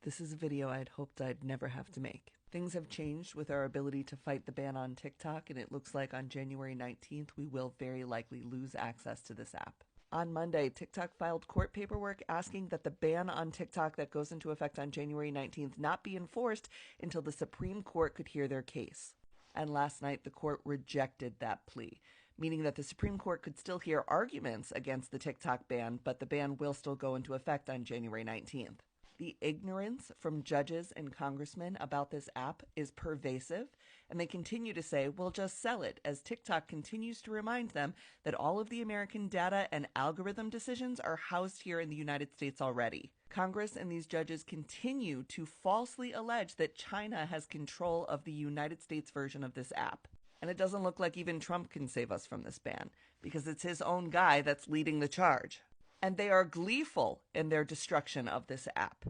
This is a video I'd hoped I'd never have to make. Things have changed with our ability to fight the ban on TikTok, and it looks like on January 19th we will very likely lose access to this app. On Monday, TikTok filed court paperwork asking that the ban on TikTok that goes into effect on January 19th not be enforced until the Supreme Court could hear their case. And last night, the court rejected that plea, meaning that the Supreme Court could still hear arguments against the TikTok ban, but the ban will still go into effect on January 19th. The ignorance from judges and congressmen about this app is pervasive, and they continue to say, we'll just sell it, as TikTok continues to remind them that all of the American data and algorithm decisions are housed here in the United States already. Congress and these judges continue to falsely allege that China has control of the United States version of this app. And it doesn't look like even Trump can save us from this ban, because it's his own guy that's leading the charge. And they are gleeful in their destruction of this app.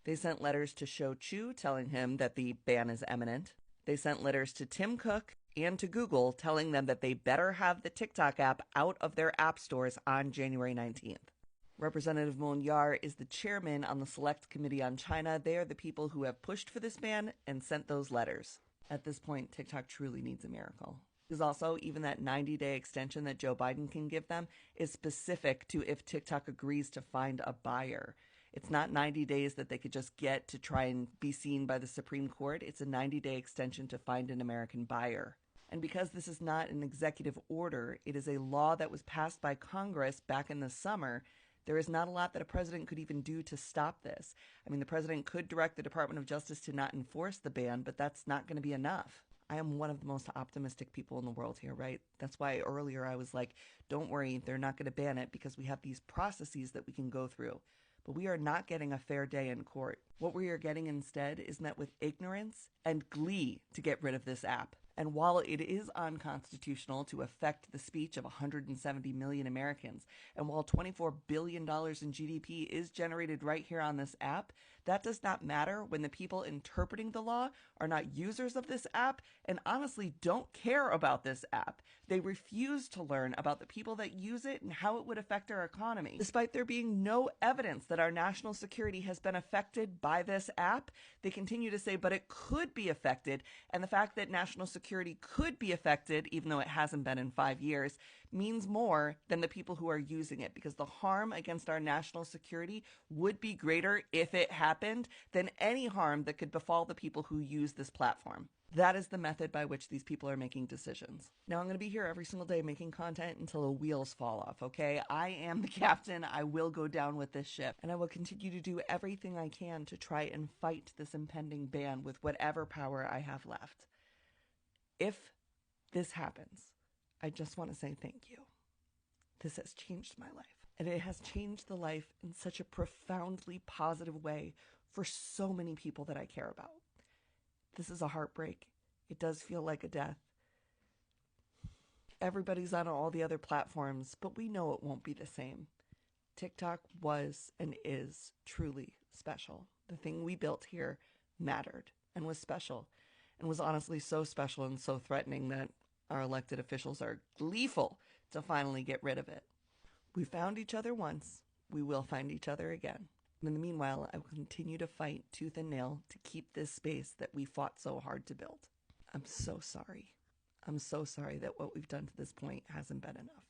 They sent letters to Shou Chu telling him that the ban is imminent. They sent letters to Tim Cook and to Google telling them that they better have the TikTok app out of their app stores on January 19th. Representative Monyar is the chairman on the Select Committee on China. They are the people who have pushed for this ban and sent those letters. At this point, TikTok truly needs a miracle. Because also, even that 90-day extension that Joe Biden can give them is specific to if TikTok agrees to find a buyer. It's not 90 days that they could just get to try and be seen by the Supreme Court. It's a 90-day extension to find an American buyer. And because this is not an executive order, it is a law that was passed by Congress back in the summer. There is not a lot that a president could even do to stop this. I mean, the president could direct the Department of Justice to not enforce the ban, but that's not going to be enough. I am one of the most optimistic people in the world here, right? That's why earlier I was like, don't worry, they're not going to ban it because we have these processes that we can go through. But we are not getting a fair day in court. What we are getting instead is met with ignorance and glee to get rid of this app. And while it is unconstitutional to affect the speech of 170 million Americans, and while $24 billion in GDP is generated right here on this app, that does not matter when the people interpreting the law are not users of this app and honestly don't care about this app. They refuse to learn about the people that use it and how it would affect our economy. Despite there being no evidence that our national security has been affected by this app, they continue to say, but it could be affected, and the fact that national security could be affected, even though it hasn't been in 5 years, means more than the people who are using it, because the harm against our national security would be greater if it happened than any harm that could befall the people who use this platform. That is the method by which these people are making decisions. Now, I'm going to be here every single day making content until the wheels fall off, okay? I am the captain. I will go down with this ship, and I will continue to do everything I can to try and fight this impending ban with whatever power I have left. If this happens, I just want to say thank you. This has changed my life. And it has changed the life in such a profoundly positive way for so many people that I care about. This is a heartbreak. It does feel like a death. Everybody's on all the other platforms, but we know it won't be the same. TikTok was and is truly special. The thing we built here mattered and was special. And was honestly so special and so threatening that our elected officials are gleeful to finally get rid of it. We found each other once. We will find each other again. And in the meanwhile, I will continue to fight tooth and nail to keep this space that we fought so hard to build. I'm so sorry. I'm so sorry that what we've done to this point hasn't been enough.